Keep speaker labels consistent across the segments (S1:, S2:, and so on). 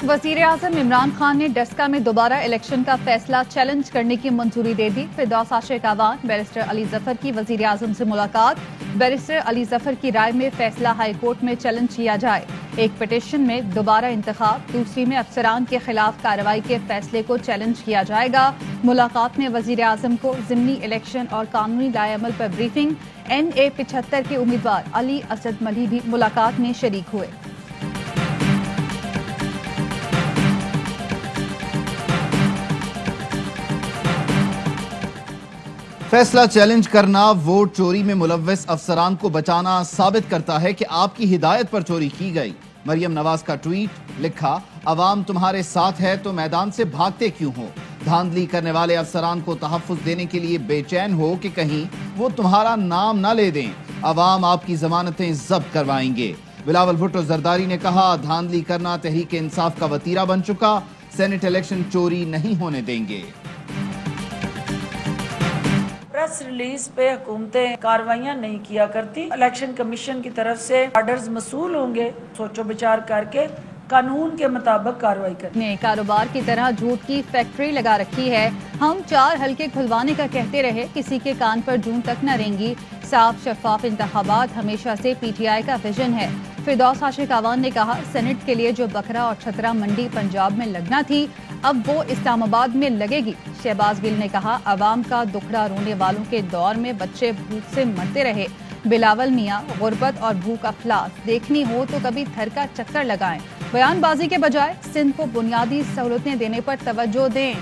S1: वज़ीर-ए-आज़म इमरान खान ने डस्का में दोबारा इलेक्शन का फैसला चैलेंज करने की मंजूरी दे दी। फिरदौस आशिक अवान बैरिस्टर अली जफर की वज़ीर-ए-आज़म से मुलाकात। बैरिस्टर अली जफर की राय में फैसला हाई कोर्ट में चैलेंज किया जाए। एक पिटीशन में दोबारा इंतखाब, दूसरी में अफसरान के खिलाफ कार्रवाई के फैसले को चैलेंज किया जाएगा। मुलाकात में वज़ीर-ए-आज़म को ज़िमनी इलेक्शन और कानूनी लाएअमल पर ब्रीफिंग। NA 75 के उम्मीदवार अली असद मली भी मुलाकात में शरीक हुए।
S2: फैसला चैलेंज करना वोट चोरी में मुलव्वस अफसरान को बचाना साबित करता है कि आपकी हिदायत पर चोरी की गई। मरियम नवाज का ट्वीट लिखा, अवाम तुम्हारे साथ है तो मैदान से भागते क्यों हो? धांधली करने वाले अफसरान को तहफ्फुज़ देने के लिए बेचैन हो कि कहीं वो तुम्हारा नाम ना ले दें। अवाम आपकी जमानतें जब्त करवाएंगे। बिलावल भुट्टो जरदारी ने कहा, धांधली करना तहरीक इंसाफ का वतीरा बन चुका, सेनेट इलेक्शन चोरी नहीं होने देंगे।
S3: प्रेस रिलीज पे हुकूमतें कार्रवाइयां नहीं किया करती। इलेक्शन कमीशन की तरफ से ऑर्डर्स मसूल होंगे, सोचो विचार करके कानून के मुताबिक कार्रवाई करें।
S1: ने कारोबार की तरह झूठ की फैक्ट्री लगा रखी है। हम 4 हलके खुलवाने का कहते रहे, किसी के कान पर जूं तक न रेंगी। साफ शफाफ इंतखाबात हमेशा से PTI का विजन है। फिरदौस आशिक अवान ने कहा, सेनेट के लिए जो बकरा और छतरा मंडी पंजाब में लगना थी, अब वो इस्लामाबाद में लगेगी। शहबाज गिल ने कहा, अवाम का दुखड़ा रोने वालों के दौर में बच्चे भूख से मरते रहे। बिलावल मियाँ, गुर्बत और भूख अफलास देखनी हो तो कभी थर का चक्कर लगाएं। बयानबाजी के बजाय सिंध को बुनियादी सहूलतें देने पर तवज्जो दें।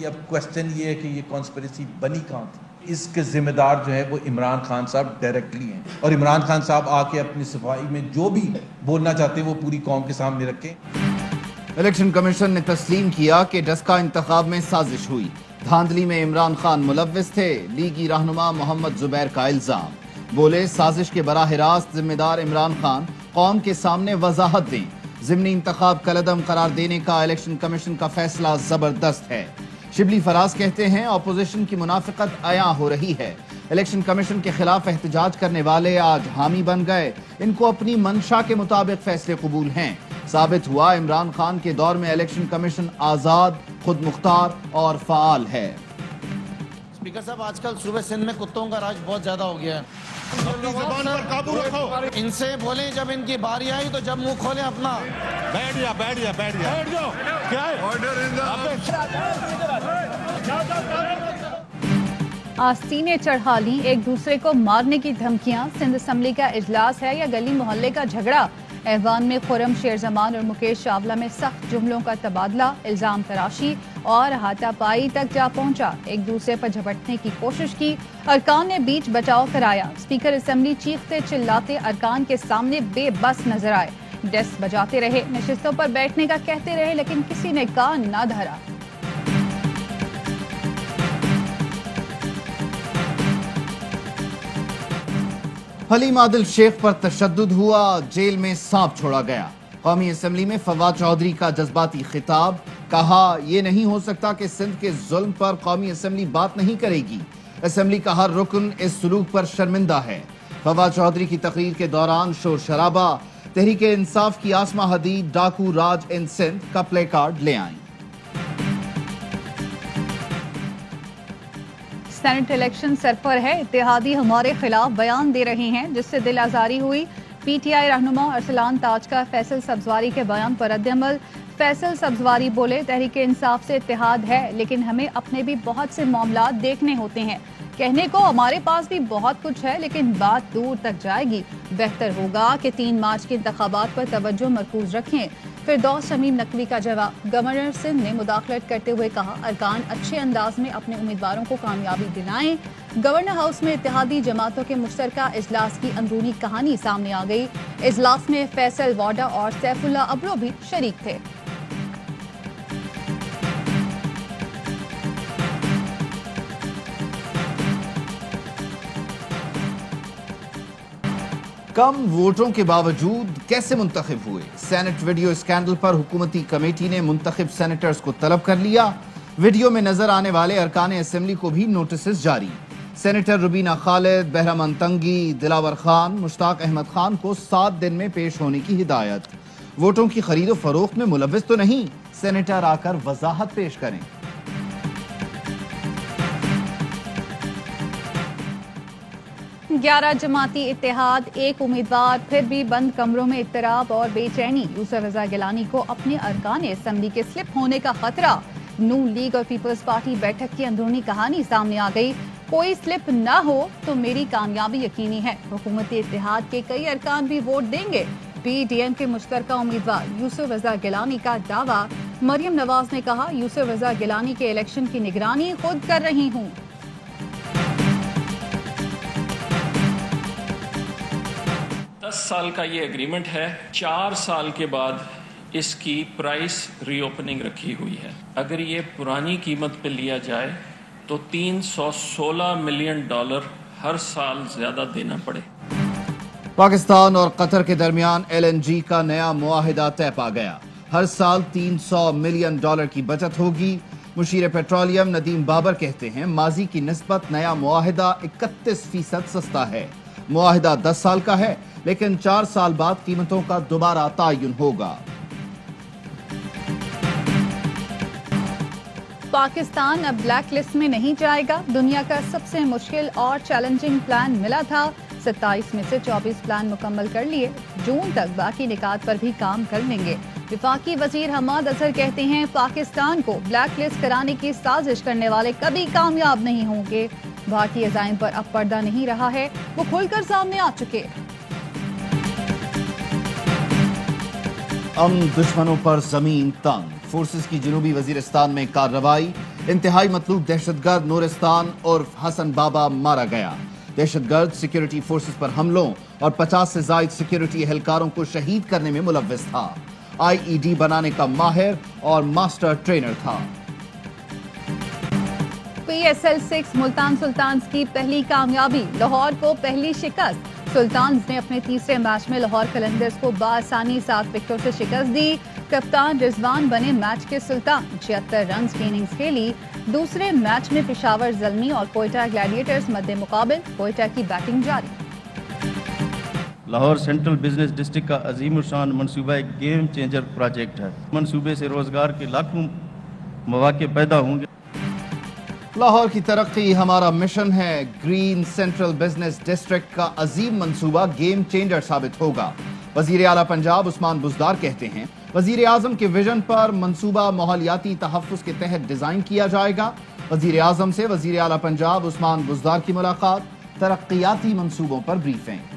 S4: अब क्वेश्चन ये है कि ये कॉन्स्पिरेसी बनी कहाँ थी? इसके जिम्मेदार जो है वो इमरान खान साहब डायरेक्टली हैं, और इमरान खान साहब आके अपनी सफाई में जो भी बोलना चाहते हैं वो पूरी कौम के सामने रखें।
S2: इलेक्शन कमीशन ने तस्लीम किया कि डस्का इंतखाब में साजिश हुई। धांधली में इमरान खान मुलव्विस थे। लीगी रहनुमा मोहम्मद जुबैर का इल्जाम। बोले, साजिश के बराह रास्त जिम्मेदार इमरान खान कौम के सामने वजाहत दें। ज़िमनी इंतखाब कलअदम करार देने का इलेक्शन कमीशन का फैसला जबरदस्त है। शिबली फराज कहते हैं, अपोजिशन की मुनाफिकत अया हो रही है। इलेक्शन कमीशन के खिलाफ एहतजाज करने वाले आज हामी बन गए। इनको अपनी मंशा के मुताबिक फैसले कबूल हैं। साबित हुआ, इमरान खान के दौर में इलेक्शन कमीशन आजाद, खुद मुख्तार और फाल है।
S5: स्पीकर साहब, आजकल सूबे सिंध में कुत्तों का राज बहुत ज्यादा हो गया है। इनसे बोले जब इनकी बारी आई तो जब मुंह खोले अपना।
S6: बैठ जाओ। क्या है?
S1: आस्तीनें चढ़ा ली, एक दूसरे को मारने की धमकियां। सिंध असम्बली का इजलास है या गली मोहल्ले का झगड़ा? ऐवान में खुर्रम शेर जमान और मुकेश चावला में सख्त जुमलों का तबादला। इल्जाम तराशी और हाथापाई तक जा पहुंचा। एक दूसरे पर झपटने की कोशिश की। अरकान ने बीच बचाव कराया। स्पीकर असम्बली चीखते चिल्लाते अरकान के सामने बेबस नजर आए। डेस्क बजाते रहे, नशिस्तों पर बैठने का कहते रहे, लेकिन किसी ने कान ना धरा।
S2: हलीम आदिल शेख पर तशद्दुद हुआ, जेल में सांप छोड़ा गया। कौमी असम्बली में फवाद चौधरी का जज्बाती खिताब। कहा, ये नहीं हो सकता कि सिंध के जुल्म पर कौमी असम्बली बात नहीं करेगी। असम्बली का हर रुकन इस सुलूक पर शर्मिंदा है। फवाद चौधरी की तकरीर के दौरान शोर शराबा। तहरीक इंसाफ की आसमा हदीद डाकू राज इन सिंध का प्ले कार्ड ले आईं।
S1: सेनेट इलेक्शन सर पर है। इत्तेहादी हमारे खिलाफ बयान दे रहे हैं, जिससे दिल आजारी हुई। PTI रहनुमा अरसलान ताज का फैसल सब्जवारी के बयान पर रद्द-ए-अमल। फैसल सब्जवारी बोले, तहरीक इंसाफ से इत्तेहाद है, लेकिन हमें अपने भी बहुत से मामलात देखने होते हैं। कहने को हमारे पास भी बहुत कुछ है, लेकिन बात दूर तक जाएगी। बेहतर होगा कि 3 मार्च के इंतखाबात पर तवज्जो मरकूज रखें। फिरदौस शमीम नकवी का जवाब। गवर्नर सिंध ने मुदाखलत करते हुए कहा, अरकान अच्छे अंदाज में अपने उम्मीदवारों को कामयाबी दिलाएं। गवर्नर हाउस में इत्तेहादी जमातों के मुश्तरका इजलास की अंदरूनी कहानी सामने आ गई। इजलास में फैसल वाडा और सैफुल्ला अबरो भी शरीक थे।
S2: कम वोटों के बावजूद कैसे मुंतखब हुए? सेनेट वीडियो स्कैंडल पर हुकूमती कमेटी ने मुंतखब सेनेटर्स को तलब कर लिया। वीडियो में नजर आने वाले अरकान असेंबली को भी नोटिस जारी। سینیٹر روبینہ خالد، بہرامند تنگی، دلاور خان، مشتاق احمد خان کو 7 دن میں پیش ہونے کی ہدایت۔ ووٹوں کی خرید و فروخت میں ملوث تو نہیں، سینیٹر آ کر وضاحت پیش کریں۔
S1: 11 جماعتی اتحاد، ایک امیدوار، پھر بھی بند کمروں میں اضطراب اور بے چینی۔ یوسف رضا گیلانی کو اپنے ارکان اسمبلی کے سلپ ہونے کا خطرہ۔ نون لیگ اور پیپلز پارٹی بیٹھک کی اندرونی کہانی سامنے آ گئی۔ کوئی سلپ نہ ہو تو میری کامیابی یقینی ہے۔ حکومتی اتحاد کے کئی ارکان بھی ووٹ دیں گے۔ پی ڈی ایم کے مشترکہ امیدوار یوسف رضا گیلانی کا دعویٰ۔ مریم نواز نے کہا، یوسف رضا گیلانی کے الیکشن کی نگرانی خود کر رہی ہوں۔
S7: 10 سال کا یہ ایگریمنٹ ہے، 4 سال کے بعد اس کی پرائس ری اوپننگ رکھی ہوئی ہے۔ اگر یہ پرانی قیمت پہ لیا جائے تو $316 ملین ہر سال زیادہ دینا پڑے۔
S2: پاکستان اور قطر کے درمیان LNG کا نیا معاہدہ طے پا گیا۔ ہر سال $300 ملین کی بچت ہوگی۔ مشیر پیٹرولیم ندیم بابر کہتے ہیں، ماضی کی نسبت نیا معاہدہ 31% سستا ہے۔ معاہدہ 10 سال کا ہے، لیکن 4 سال بعد قیمتوں کا دوبارہ تعین ہوگا۔
S1: پاکستان اب بلیک لسٹ میں نہیں جائے گا۔ دنیا کا سب سے مشکل اور چیلنجنگ پلان ملا تھا۔ 27 میں سے 24 پلان مکمل کر لیے۔ جون تک باقی نکات پر بھی کام کر لیں گے۔ وفاقی وزیر حماد اظہر کہتے ہیں، پاکستان کو بلیک لسٹ کرانے کی سازش کرنے والے کبھی کامیاب نہیں ہوں گے۔ بھارتی عزائم پر اب پردہ نہیں رہا ہے، وہ کھل کر سامنے آ چکے۔
S2: دشمنوں پر زمین تنگ، فورسز کی جنوبی وزیرستان میں کارروائی۔ انتہائی مطلوب دہشت گرد نورستان اور حسن بابا مارا گیا۔ دہشت گرد سیکیورٹی فورسز پر حملوں اور 50 سے زائد سیکیورٹی اہلکاروں کو شہید کرنے میں ملوث تھا۔ IED بنانے کا ماہر اور ماسٹر ٹرینر تھا۔
S1: PSL 6 ملتان سلطانز کی پہلی کامیابی، لاہور کو پہلی شکست۔ سلطانز نے اپنے تیسرے میچ میں لاہور قلندرز کو بآسانی 7 وکٹوں سے شکست دی۔ کپتان رضوان بنے میچ کے سلطان، 76 رنز کی اننگز کھیلی۔ دوسرے میچ میں پشاور زلمی اور کوئٹہ گلیڈیٹرز مد مقابل، کوئٹہ کی بیٹنگ جاری۔
S8: لاہور سینٹرل بزنس ڈسٹرکٹ کا عظیم الشان منصوبہ ایک گیم چینجر پروجیکٹ ہے۔ منصوبے سے روزگار کے لاکھوں مواقع پیدا ہوں گے۔
S2: لاہور کی ترقی ہمارا مشن ہے۔ گرین سینٹرل بزنس ڈسٹرکٹ کا عظیم منصوبہ گیم چینجر ثابت ہوگا۔ وزیر اعلیٰ پنجاب عثمان بزدار کہتے ہیں، وزیر اعظم کے ویژن پر منصوبہ ماحولیاتی تحفظ کے تحت ڈیزائن کیا جائے گا۔ وزیر اعظم سے وزیر اعلیٰ پنجاب عثمان بزدار کی ملاقات، ترقیاتی منصوبوں پر بریفنگ۔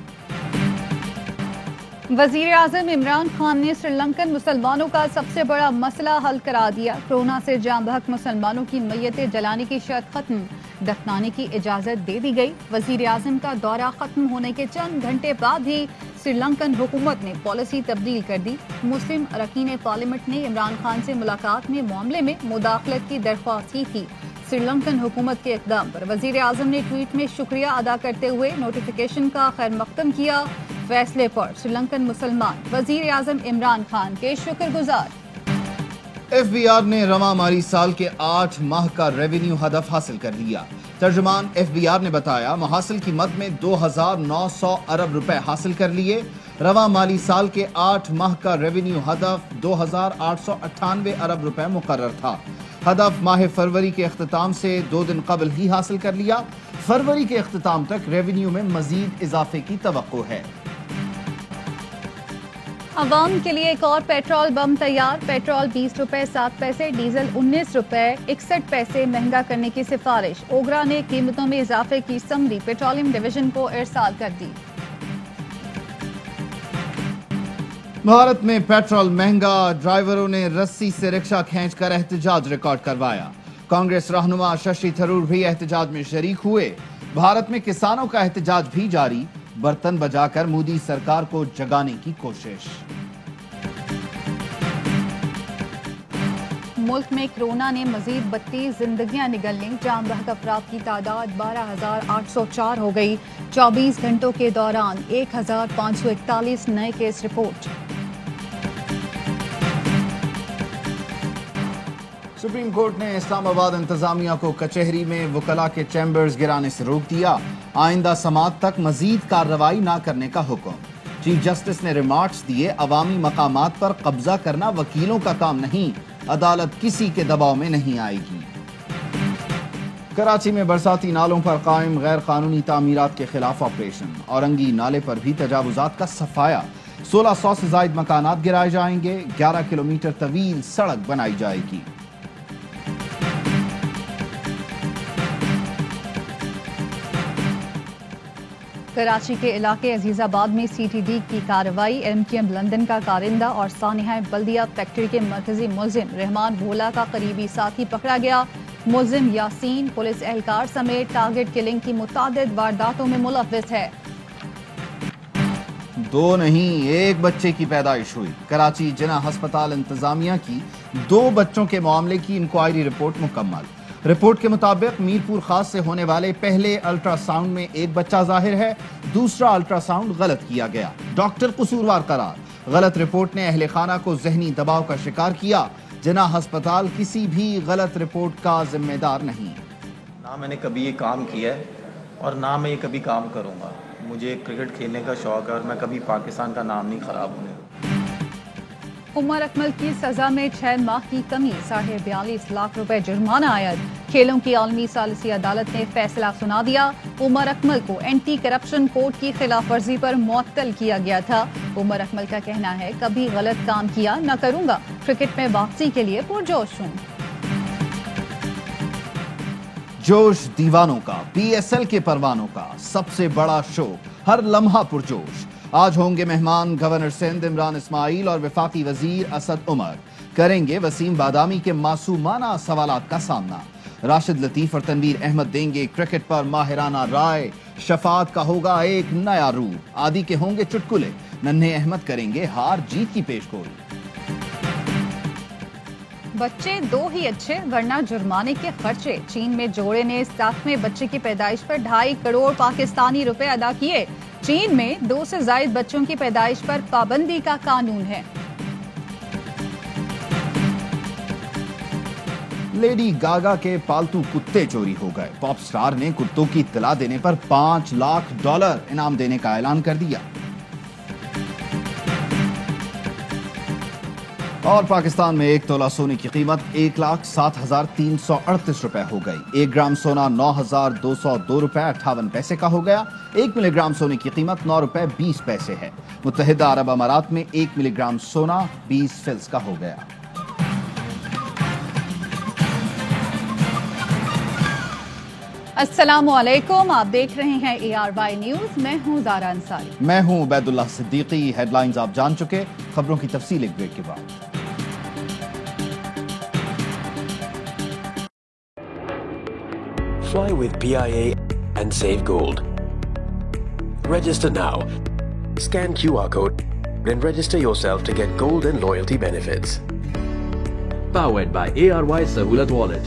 S1: وزیر اعظم عمران خان نے سری لنکن مسلمانوں کا سب سے بڑا مسئلہ حل کرا دیا۔ کورونا سے جاں بحق مسلمانوں کی میتیں جلانے کی شرط ختم، دفنانے کی اجازت دے دی گئی۔ وزیر اعظم کا دورہ ختم ہونے کے چند گھنٹے بعد ہی سری لنکن حکومت نے پالیسی تبدیل کر دی۔ مسلم اراکین پارلیمنٹ نے عمران خان سے ملاقات میں معاملے میں مداخلت کی درخواست کی تھی۔ سری لنکن حکومت کے اقدام پر وزیر اعظم نے ٹویٹ میں شکریہ ادا کرتے ہوئے نوٹیفیکیشن کا خیر مقدم کیا۔ فیصلے پر سری لنکن مسلمان وزیر اعظم عمران خان کے شکر گزار۔
S2: FBR نے رواں مالی سال کے 8 ماہ کا ریونیو ہدف حاصل کر لیا۔ ترجمان FBR نے بتایا، محاصل کی مد میں 2,900 ارب روپے حاصل کر لیے۔ رواں مالی سال کے 8 ماہ کا ریونیو ہدف 2,898 ارب روپے مقرر تھا۔ ہدف ماہ فروری کے اختتام سے 2 دن قبل ہی حاصل کر لیا۔ فروری کے اختتام تک ریونیو میں مزید اضافے کی توقع ہے۔
S1: عوام کے لیے ایک اور پیٹرول بم تیار، پیٹرول 20 روپے 7 پیسے، ڈیزل 19 روپے 61 پیسے مہنگا کرنے کی سفارش۔ اوگرا نے قیمتوں میں اضافے کی سمری پیٹرولیم ڈویژن کو ارسال کر دی۔
S2: بھارت میں پیٹرول مہنگا، ڈرائیوروں نے رسی سے رکشہ کھینچ کر احتجاج ریکارڈ کروایا۔ کانگریس رہنما ششی تھرور بھی احتجاج میں شریک ہوئے۔ بھارت میں کسانوں کا احتجاج بھی جاری، برتن بجا کر مودی سرکار کو جگانے کی کوشش۔
S1: ملک میں کورونا نے مزید 32 زندگیاں نگل لیں، جاں بحق افراد کی تعداد 12,804 ہو گئی۔ 24 گھنٹوں کے دوران 1,541 نئے کیس رپورٹ۔
S2: सुप्रीम कोर्ट ने इस्लामाबाद इंतजामिया को कचहरी में वकला के चैम्बर्स गिराने से रोक दिया। आइंदा समाअत तक मजीद कार्रवाई न करने का हुक्म। चीफ जस्टिस ने रिमार्क्स दिए, अवामी मकामात पर कब्जा करना वकीलों का काम नहीं, अदालत किसी के दबाव में नहीं आएगी। कराची में बरसाती नालों पर कायम गैर कानूनी तामीरात के खिलाफ ऑपरेशन। औरंगी नाले पर भी तजावुजात का सफाया। 1600 से जायद मकानात गिराए जाएंगे। 11 किलोमीटर तवील सड़क बनाई जाएगी।
S1: कराची के इलाके अजीजाबाद में CTD की कार्रवाई। MQM लंदन का कारिंदा और सानिहा बल्दिया फैक्ट्री के मरकजी मुलजिम रहमान भोला का करीबी साथी पकड़ा गया। मुलजिम यासीन पुलिस एहलकार समेत टारगेट किलिंग की मुतादिद वारदातों में मुलव्विस है।
S2: 2 नहीं 1 बच्चे की पैदाइश हुई। कराची जिना हस्पताल इंतजामिया की 2 बच्चों के मामले की इंक्वायरी रिपोर्ट मुकम्मल। रिपोर्ट के मुताबिक मीरपुर खास से होने वाले पहले अल्ट्रासाउंड में 1 बच्चा जाहिर है, दूसरा अल्ट्रासाउंड गलत किया गया। डॉक्टर कसूरवार करार। गलत रिपोर्ट ने अहले खाना को जहनी दबाव का शिकार किया। जिना हस्पताल किसी भी गलत रिपोर्ट का जिम्मेदार नहीं।
S9: ना मैंने कभी ये काम किया है और ना मैं ये कभी काम करूँगा। मुझे क्रिकेट खेलने का शौक है और मैं कभी पाकिस्तान का नाम नहीं खराब होने।
S1: उमर अकमल की सजा में 6 माह की कमी, 42.5 लाख रुपए जुर्माना आयद। खेलों की आलमी सालिसी अदालत ने फैसला सुना दिया। उमर अकमल को एंटी करप्शन कोड की खिलाफ वर्जी पर मुअत्तल किया गया था। उमर अकमल का कहना है, कभी गलत काम किया न करूंगा, क्रिकेट में वापसी के लिए पुरजोश हूं।
S2: जोश दीवानों का, PSL के परवानों का सबसे बड़ा शो, हर लम्हा पुरजोश। आज होंगे मेहमान गवर्नर सिंध इमरान इस्माइल और वफाकी वजीर असद उमर। करेंगे वसीम बादामी के मासूमाना सवालात का सामना। राशिद लतीफ और तनवीर अहमद देंगे क्रिकेट पर माहिराना राय। शफात का होगा एक नया रूप। आदि के होंगे चुटकुले। नन्हे अहमद करेंगे हार जीत की पेशगोई।
S1: बच्चे 2 ही अच्छे वरना जुर्माने के खर्चे। चीन में जोड़े ने 7वें बच्चे की पैदाइश पर 2.5 करोड़ पाकिस्तानी रुपए अदा किए। चीन में 2 से जायद बच्चों की पैदाइश पर पाबंदी का कानून है।
S2: लेडी गागा के पालतू कुत्ते चोरी हो गए। पॉप स्टार ने कुत्तों की इत्तला देने पर $5 लाख इनाम देने का ऐलान कर दिया। और पाकिस्तान में 1 तोला सोने की कीमत 1,07,338 रुपए हो गई। 1 ग्राम सोना 9,202 रुपए 58 पैसे का हो गया। 1 मिलीग्राम सोने की कीमत 9 रुपए 20 पैसे है। मुत्तहिदा अरब अमारात में 1 मिलीग्राम सोना 20 फिल्स का हो गया।
S1: अस्सलामुअलैकुम, आप देख रहे हैं ARY न्यूज। मैं हूं ज़ारा अंसारी।
S2: मैं हूं उबैदुल्लाह सिद्दीकी। हेडलाइंस आप जान चुके, खबरों की तफसील एक ब्रेक के बाद।
S10: Fly with PIA and save gold. Register now. Scan QR code and register yourself to get gold and loyalty benefits.
S11: Powered by ARY Sahulat Wallet.